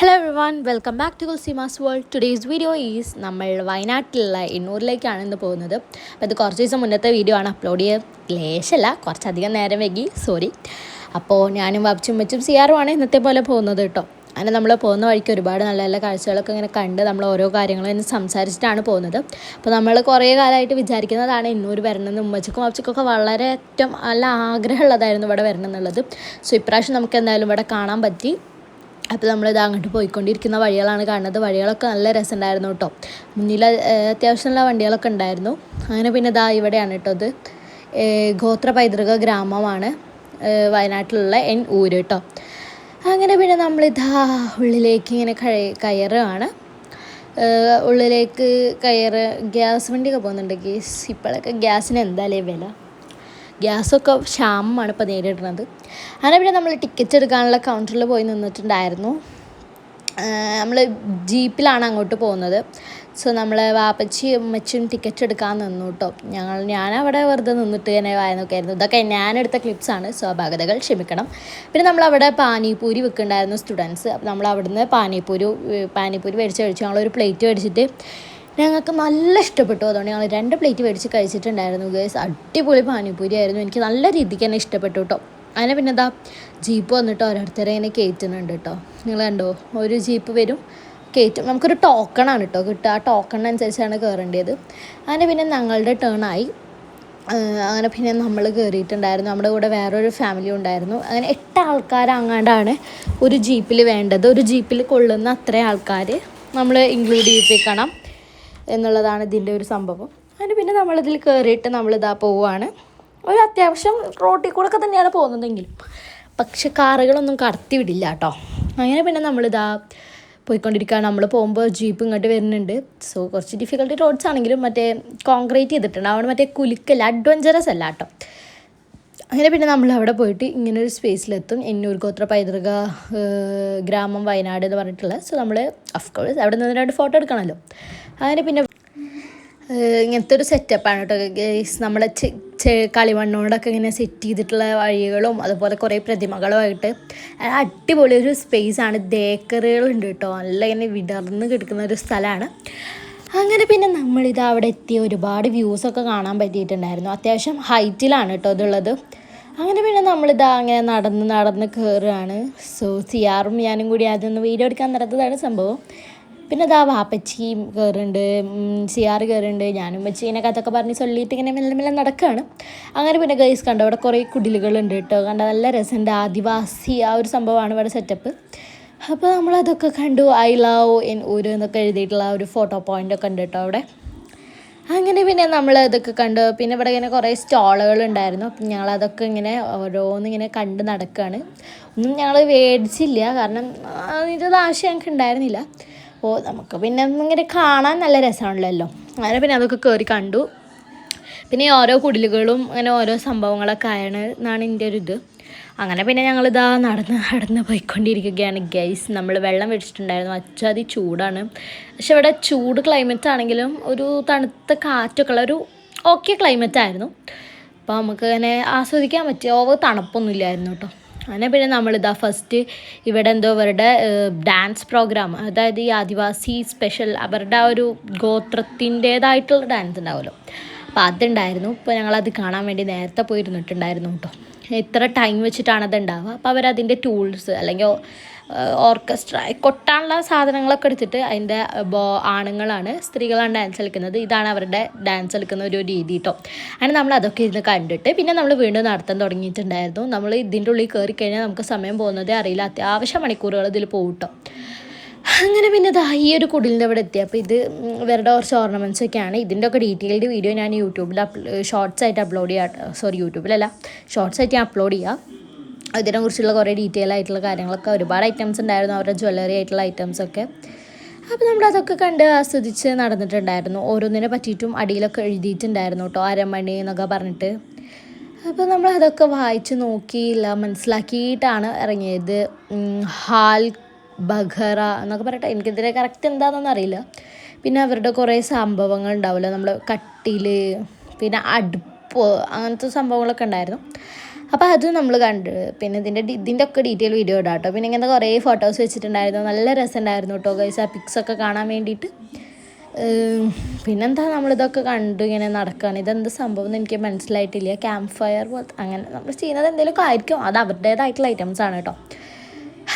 Hello everyone, welcome back to കുൽസിമാസ് world. Today's video is നമ്മൾ വയനാട്ടിലുള്ള എണ്ണൂരിലേക്കാണ് ഇന്ന് പോകുന്നത്. അപ്പോൾ ഇത് കുറച്ച് ദിവസം മുന്നത്തെ വീഡിയോ ആണ് അപ്ലോഡ് ചെയ്ത് ലേശല്ല കുറച്ചധികം നേരം വൈകി, സോറി. അപ്പോൾ ഞാനും വാപ്പിച്ചും വെച്ചും സിയാറുമാണ് ഇന്നത്തെ പോലെ പോകുന്നത് കേട്ടോ. അങ്ങനെ നമ്മൾ പോകുന്ന വഴിക്ക് ഒരുപാട് നല്ല നല്ല കാഴ്ചകളൊക്കെ ഇങ്ങനെ കണ്ട് നമ്മൾ ഓരോ കാര്യങ്ങളും ഇന്ന് സംസാരിച്ചിട്ടാണ് പോകുന്നത്. അപ്പോൾ നമ്മൾ കുറേ കാലമായിട്ട് വിചാരിക്കുന്നതാണ് എണ്ണൂർ വരണമെന്ന്. ഉമ്മച്ചിക്കും വാപ്പിച്ചിക്കൊക്കെ വളരെ ഏറ്റവും നല്ല ആഗ്രഹമുള്ളതായിരുന്നു ഇവിടെ വരണം എന്നുള്ളത്. സോ ഇപ്രാവശ്യം നമുക്ക് എന്തായാലും ഇവിടെ കാണാൻ പറ്റി. അപ്പോൾ നമ്മളിത് അങ്ങോട്ട് പോയിക്കൊണ്ടിരിക്കുന്ന വഴികളാണ് കാണുന്നത്. വഴികളൊക്കെ നല്ല രസമുണ്ടായിരുന്നു കേട്ടോ. മുന്നിൽ അത്യാവശ്യമുള്ള വണ്ടികളൊക്കെ ഉണ്ടായിരുന്നു. അങ്ങനെ പിന്നെ ഇതാ ഇവിടെയാണ് കേട്ടോ, ഇത് ഗോത്ര പൈതൃക ഗ്രാമമാണ് വയനാട്ടിലുള്ള ഊര് കേട്ടോ. അങ്ങനെ പിന്നെ നമ്മളിതാ ഉള്ളിലേക്ക് ഇങ്ങനെ കയറുകയാണ്. ഉള്ളിലേക്ക് ഗ്യാസ് വണ്ടിയൊക്കെ പോകുന്നുണ്ട്. ഇപ്പോഴൊക്കെ ഗ്യാസിന് എന്തായാലേ വില, ഗ്യാസൊക്കെ ക്ഷാമമാണ് ഇപ്പോൾ നേരിടുന്നത്. അങ്ങനെ പിന്നെ നമ്മൾ ടിക്കറ്റ് എടുക്കാനുള്ള കൗണ്ടറിൽ പോയി നിന്നിട്ടുണ്ടായിരുന്നു. നമ്മൾ ജീപ്പിലാണ് അങ്ങോട്ട് പോകുന്നത്. സോ നമ്മൾ വാപ്പച്ചിയും ഉമ്മച്ചിയും ടിക്കറ്റ് എടുക്കാൻ നിന്നു കേട്ടോ. ഞാനവിടെ വെറുതെ നിന്നിട്ട് ഇങ്ങനെ വായ നോക്കിയായിരുന്നു. ഇതൊക്കെ ഞാനെടുത്ത ക്ലിപ്സാണ്, സ്വാഭാവികതകൾ ക്ഷമിക്കണം. പിന്നെ നമ്മളവിടെ പാനിപൂരി വെക്കുന്നുണ്ടായിരുന്നു സ്റ്റുഡൻസ്. അപ്പോൾ നമ്മൾ അവിടുന്ന് പാനിപൂരി മേടിച്ച് കഴിച്ചു. ഞങ്ങളൊരു പ്ലേറ്റ് മേടിച്ചിട്ട് ഞങ്ങൾക്ക് നല്ല ഇഷ്ടപ്പെട്ടു. അതുകൊണ്ട് ഞങ്ങൾ 2 പ്ലേറ്റ് മേടിച്ച് കഴിച്ചിട്ടുണ്ടായിരുന്നു ഗൈസ്. അടിപൊളി പാനിപൂരി ആയിരുന്നു. എനിക്ക് നല്ല രീതിക്ക് തന്നെ ഇഷ്ടപ്പെട്ടു കേട്ടോ. അങ്ങനെ പിന്നെ എന്താ ജീപ്പ് വന്നിട്ട് ഓരോരുത്തരെ ഇങ്ങനെ കയറ്റുന്നുണ്ട് കേട്ടോ. നിങ്ങൾ കണ്ടോ, ഒരു ജീപ്പ് വരും, കയറ്റും. നമുക്കൊരു ടോക്കണാണ് കേട്ടോ കിട്ടുക. ആ ടോക്കണിനനുസരിച്ചാണ് കയറേണ്ടത്. അങ്ങനെ പിന്നെ ഞങ്ങളുടെ ടേണായി. അങ്ങനെ പിന്നെ നമ്മൾ കയറിയിട്ടുണ്ടായിരുന്നു. നമ്മുടെ കൂടെ വേറൊരു ഫാമിലി ഉണ്ടായിരുന്നു. അങ്ങനെ 8 ആൾക്കാർ അങ്ങാണ്ടാണ് ഒരു ജീപ്പിൽ വേണ്ടത്. ഒരു ജീപ്പിൽ കൊള്ളുന്ന അത്രയും ആൾക്കാർ നമ്മൾ ഇൻക്ലൂഡ് ചെയ്യിപ്പിക്കണം എന്നുള്ളതാണ് ഇതിൻ്റെ ഒരു സംഭവം. അതിന് പിന്നെ നമ്മളിതിൽ കയറിയിട്ട് നമ്മളിതാ പോവുകയാണ്. ഒരു അത്യാവശ്യം റോട്ടിൽ കൂടെ ഒക്കെ തന്നെയാണ് പോകുന്നതെങ്കിലും പക്ഷെ കാറുകളൊന്നും കടത്തി വിടില്ല കേട്ടോ. അങ്ങനെ പിന്നെ നമ്മളിതാ പോയിക്കൊണ്ടിരിക്കുകയാണ്. നമ്മൾ പോകുമ്പോൾ ജീപ്പ് ഇങ്ങോട്ട് വരുന്നുണ്ട്. സോ കുറച്ച് ഡിഫിക്കൽട്ടി റോഡ്സ് ആണെങ്കിലും മറ്റേ കോൺക്രീറ്റ് ചെയ്തിട്ടുണ്ട്. അവിടെ മറ്റേ കുലുക്കല്ല, അഡ്വഞ്ചറസ് അല്ല കേട്ടോ. അങ്ങനെ പിന്നെ നമ്മൾ അവിടെ പോയിട്ട് ഇങ്ങനൊരു സ്പേസിലെത്തും. എണ്ണൂർ ഗോത്ര പൈതൃക ഗ്രാമം വയനാട് എന്ന് പറഞ്ഞിട്ടുള്ളത്. സോ നമ്മൾ അഫ്കോഴ്സ് അവിടെ നിന്ന് 2 ഫോട്ടോ എടുക്കണമല്ലോ. അങ്ങനെ പിന്നെ ഇങ്ങനത്തെ ഒരു സെറ്റപ്പാണ് കേട്ടോ ഗൈസ്. നമ്മളെ കളിമണ്ണോടൊക്കെ ഇങ്ങനെ സെറ്റ് ചെയ്തിട്ടുള്ള വഴികളും അതുപോലെ കുറേ പ്രതിമകളുമായിട്ട് അടിപൊളി ഒരു സ്പേസാണ്. ഏക്കറുകളുണ്ട് കേട്ടോ. നല്ല ഇങ്ങനെ വിടർന്ന് കിടക്കുന്ന ഒരു സ്ഥലമാണ്. അങ്ങനെ പിന്നെ നമ്മളിത് അവിടെ എത്തി ഒരുപാട് വ്യൂസൊക്കെ കാണാൻ പറ്റിയിട്ടുണ്ടായിരുന്നു. അത്യാവശ്യം ഹൈറ്റിലാണ് കേട്ടോ ഇതുള്ളത്. അങ്ങനെ പിന്നെ നമ്മളിതാ അങ്ങനെ നടന്ന് കയറുകയാണ്. സോ സിയാറും ഞാനും കൂടി ആദ്യം വീഡിയോ എടുക്കാൻ നടന്നതാണ് സംഭവം. പിന്നെ അതാ വാപ്പച്ചിയും കയറുന്നുണ്ട്, സിയാറ് കയറുന്നുണ്ട്. ഞാനും വെച്ച് ഇങ്ങനെ കഥയൊക്കെ പറഞ്ഞ് ചൊല്ലിയിട്ട് ഇങ്ങനെ മെല്ലെ നടക്കുകയാണ്. അങ്ങനെ പിന്നെ ഗൈസ് കണ്ടോ, അവിടെ കുറേ കുടിലുകളുണ്ട് കേട്ടോ. കണ്ട നല്ല രസമുണ്ട്. ആദിവാസി ആ ഒരു സംഭവമാണ് ഇവിടെ സെറ്റപ്പ്. അപ്പോൾ നമ്മളതൊക്കെ കണ്ടു. ഐ ലവ് ഊര് എന്നൊക്കെ എഴുതിയിട്ടുള്ള ഒരു ഫോട്ടോ പോയിൻ്റൊക്കെ ഉണ്ട് കേട്ടോ അവിടെ. അങ്ങനെ പിന്നെ നമ്മൾ ഇതൊക്കെ കണ്ടു. പിന്നെ ഇവിടെ ഇങ്ങനെ കുറേ സ്റ്റോളുകളുണ്ടായിരുന്നു. അപ്പം ഞങ്ങളതൊക്കെ ഇങ്ങനെ ഓരോന്നിങ്ങനെ കണ്ട് നടക്കുകയാണ്. ഒന്നും ഞങ്ങൾ മേടിച്ചില്ല, കാരണം അതിൻ്റെ ആശയം ഞങ്ങൾക്ക് ഉണ്ടായിരുന്നില്ല. അപ്പോൾ നമുക്ക് പിന്നെ ഇങ്ങനെ കാണാൻ നല്ല രസമാണല്ലോ. അങ്ങനെ പിന്നെ അതൊക്കെ കയറി കണ്ടു. പിന്നെ ഓരോ കുടിലുകളും അങ്ങനെ ഓരോ സംഭവങ്ങളൊക്കെ ആയാണ് എന്നാണ് എൻ്റെ ഒരു ഇത്. അങ്ങനെ പിന്നെ ഞങ്ങളിതാ നടന്ന് പോയിക്കൊണ്ടിരിക്കുകയാണ് ഗൈസ്. നമ്മൾ വെള്ളം മേടിച്ചിട്ടുണ്ടായിരുന്നു. അച്ചാതി ചൂടാണ്. പക്ഷെ ഇവിടെ ചൂട് ക്ലൈമറ്റ് ആണെങ്കിലും ഒരു തണുത്ത കാറ്റൊക്കെ ഉള്ള ഒരു ഓക്കെ ക്ലൈമറ്റ് ആയിരുന്നു. അപ്പോൾ നമുക്ക് അങ്ങനെ ആസ്വദിക്കാൻ പറ്റിയ ഓവർ തണുപ്പൊന്നുമില്ലായിരുന്നു കേട്ടോ. അങ്ങനെ പിന്നെ നമ്മളിതാ ഫസ്റ്റ് ഇവിടെ എന്തോ അവരുടെ ഡാൻസ് പ്രോഗ്രാം, അതായത് ഈ ആദിവാസി സ്പെഷ്യൽ അവരുടെ ആ ഒരു ഗോത്രത്തിൻ്റേതായിട്ടുള്ള ഡാൻസ് ഉണ്ടാവുമല്ലോ, അപ്പോൾ അതുണ്ടായിരുന്നു. ഇപ്പോൾ ഞങ്ങളത് കാണാൻ വേണ്ടി നേരത്തെ പോയിരുന്നിട്ടുണ്ടായിരുന്നു കേട്ടോ. എത്ര ടൈം വെച്ചിട്ടാണ് അത് ഉണ്ടാവുക. അപ്പോൾ അവരതിൻ്റെ ടൂൾസ് അല്ലെങ്കിൽ ഓർക്കസ്ട്ര കൊട്ടാനുള്ള സാധനങ്ങളൊക്കെ എടുത്തിട്ട് അതിൻ്റെ ആണുങ്ങളാണ്, സ്ത്രീകളാണ് ഡാൻസ് കളിക്കുന്നത്. ഇതാണ് അവരുടെ ഡാൻസ് കളിക്കുന്ന ഒരു രീതി കേട്ടോ. അങ്ങനെ നമ്മൾ അതൊക്കെ ഇരുന്ന് കണ്ടിട്ട് പിന്നെ നമ്മൾ വീണ്ടും നടത്താൻ തുടങ്ങിയിട്ടുണ്ടായിരുന്നു. നമ്മൾ ഇതിൻ്റെ ഉള്ളിൽ കയറി കഴിഞ്ഞാൽ നമുക്ക് സമയം പോകുന്നതേ അറിയില്ല. അത്യാവശ്യം മണിക്കൂറുകൾ ഇതിൽ പോകും കേട്ടോ. അങ്ങനെ പിന്നെ ഈ ഒരു കുടിലിൻ്റെ അവിടെ എത്തി. അപ്പോൾ ഇത് ഇവരുടെ കുറച്ച് ഓർണമെൻറ്റ്സ് ഒക്കെയാണ്. ഇതിൻ്റെ ഒക്കെ ഡീറ്റെയിൽഡ് വീഡിയോ ഞാൻ യൂട്യൂബിൽ ഷോർട്സ് ആയിട്ട് അപ്ലോഡ് ചെയ്യാം. യൂട്യൂബിലല്ല, ഷോർട്സ് ആയിട്ട് ഞാൻ അപ്ലോഡ് ചെയ്യാം. ഇതിനെക്കുറിച്ചുള്ള കുറേ ഡീറ്റെയിൽ ആയിട്ടുള്ള കാര്യങ്ങളൊക്കെ, ഒരുപാട് ഐറ്റംസ് ഉണ്ടായിരുന്നു, അവരുടെ ജ്വല്ലറി ആയിട്ടുള്ള ഐറ്റംസൊക്കെ. അപ്പോൾ നമ്മളതൊക്കെ കണ്ട് ആസ്വദിച്ച് നടന്നിട്ടുണ്ടായിരുന്നു. ഓരോന്നിനെ പറ്റിയിട്ടും അടിയിലൊക്കെ എഴുതിയിട്ടുണ്ടായിരുന്നു കേട്ടോ, അരമണി എന്നൊക്കെ പറഞ്ഞിട്ട്. അപ്പോൾ നമ്മളതൊക്കെ വായിച്ച് നോക്കിയില്ല, മനസ്സിലാക്കിയിട്ടാണ് ഇറങ്ങിയത്. ഹാൽ ബഖറ എന്നൊക്കെ പറയട്ടെ, എനിക്കിതിനെ കറക്റ്റ് എന്താണെന്നൊന്നും അറിയില്ല. പിന്നെ അവരുടെ കുറേ സംഭവങ്ങൾ ഉണ്ടാവില്ല, നമ്മൾ കട്ടിൽ, പിന്നെ അടുപ്പ്, അങ്ങനത്തെ സംഭവങ്ങളൊക്കെ ഉണ്ടായിരുന്നു. അപ്പോൾ അത് നമ്മൾ കണ്ട് പിന്നെ ഇതിൻ്റെ ഒക്കെ ഡീറ്റെയിൽ വീഡിയോ ഇടാം കേട്ടോ. പിന്നെ ഇങ്ങനത്തെ കുറേ ഫോട്ടോസ് വെച്ചിട്ടുണ്ടായിരുന്നു, നല്ല രസമുണ്ടായിരുന്നു കേട്ടോ ഗൈസ് ആ പിക്സൊക്കെ കാണാൻ വേണ്ടിയിട്ട്. പിന്നെന്താ നമ്മളിതൊക്കെ കണ്ടു ഇങ്ങനെ നടക്കുകയാണ്. ഇതെന്ത് സംഭവം എന്ന് എനിക്ക് മനസ്സിലായിട്ടില്ല. ക്യാമ്പ് ഫയർ പോലത്തെ അങ്ങനെ നമ്മൾ ചെയ്യുന്നത് എന്തെങ്കിലുമൊക്കെ ആയിരിക്കും, അത് അവരുടേതായിട്ടുള്ള ഐറ്റംസ് ആണ് കേട്ടോ.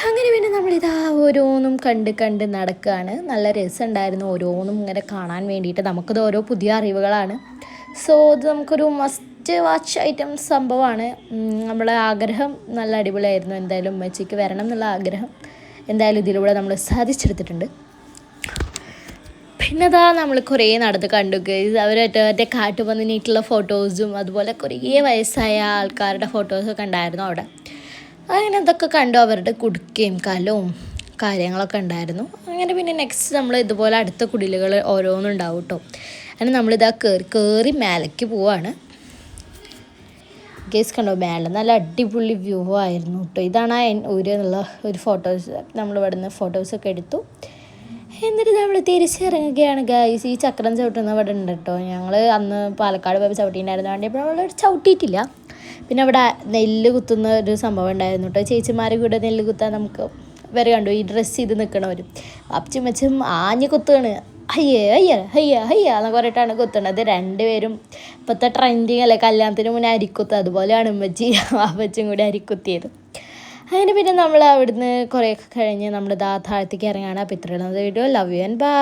അങ്ങനെ പിന്നെ നമ്മളിതാ ഓരോന്നും കണ്ട് നടക്കുകയാണ്. നല്ല രസമുണ്ടായിരുന്നു ഓരോന്നും ഇങ്ങനെ കാണാൻ വേണ്ടിയിട്ട്. നമുക്കിത് ഓരോ പുതിയ അറിവുകളാണ്. സോ ഇത് നമുക്കൊരു മസ്റ്റ് വാച്ച് ഐറ്റംസ് സംഭവമാണ്. നമ്മളെ ആഗ്രഹം നല്ല അടിപൊളിയായിരുന്നു. എന്തായാലും ഉമ്മച്ചിക്ക് വരണം എന്നുള്ള ആഗ്രഹം എന്തായാലും ഇതിലൂടെ നമ്മൾ സാധിച്ചെടുത്തിട്ടുണ്ട്. പിന്നെ അതാ നമ്മൾ കുറേ നടന്ന് കണ്ടു ഗൈസ്. അവരൊറ്റ കാട്ടുപന്നിനായിട്ടുള്ള ഫോട്ടോസും അതുപോലെ കുറേ വയസ്സായ ആൾക്കാരുടെ ഫോട്ടോസൊക്കെ ഉണ്ടായിരുന്നു അവിടെ. അങ്ങനെ അതൊക്കെ കണ്ടു. അവരുടെ കുടുക്കയും കലവും കാര്യങ്ങളൊക്കെ ഉണ്ടായിരുന്നു. അങ്ങനെ പിന്നെ നെക്സ്റ്റ് നമ്മൾ ഇതുപോലെ അടുത്ത കുടിലുകൾ ഓരോന്നും ഉണ്ടാവും കേട്ടോ. അങ്ങനെ നമ്മളിതാ കയറി മേലേക്ക് പോവാണ് ഗൈസ്. കണ്ടോ മേലെ നല്ല അടിപൊളി വ്യൂ ആയിരുന്നു കേട്ടോ. ഇതാണ് എന്നുള്ള ഒരു ഫോട്ടോസ്. നമ്മളിവിടെ നിന്ന് ഫോട്ടോസൊക്കെ എടുത്തു. എന്നിട്ട് നമ്മൾ തിരിച്ചിറങ്ങുകയാണ് ഗൈസ്. ഈ ചക്രം ചവിട്ടുന്ന ഇവിടെ ഉണ്ട് കേട്ടോ. ഞങ്ങൾ അന്ന് പാലക്കാട് പോയപ്പോൾ ചവിട്ടിയിട്ടുണ്ടായിരുന്നു, വേണ്ടിയപ്പോൾ നമ്മൾ ചവിട്ടിയിട്ടില്ല. പിന്നെ അവിടെ നെല്ല് കുത്തുന്ന ഒരു സംഭവം ഉണ്ടായിരുന്നു കേട്ടോ. ചേച്ചിമാരെ കൂടെ നെല്ല് കുത്താൻ നമുക്ക് വരെ കണ്ടു. ഈ ഡ്രസ്സ് ചെയ്ത് നിൽക്കണവർ അപ്പച്ചും മച്ചും ആഞ്ഞ് കുത്തുകയാണ്. ഹയ്യേ എന്നൊക്കെ പറഞ്ഞിട്ടാണ് കുത്തുന്നത്. രണ്ടുപേരും ഇപ്പോഴത്തെ ട്രെൻഡിങ് അല്ലേ, കല്യാണത്തിന് മുന്നേ അരിക്കുത്ത്, അതുപോലെയാണ് ഉമ്മച്ചി അപ്പച്ചും കൂടി അരിക്കുത്തിയത്. അങ്ങനെ പിന്നെ നമ്മൾ അവിടുന്ന് കുറേയൊക്കെ കഴിഞ്ഞ് നമ്മൾ താഴത്തേക്ക് ഇറങ്ങുകയാണ്. അപ്പോൾ ഇത്രയുള്ള video. Love you and by.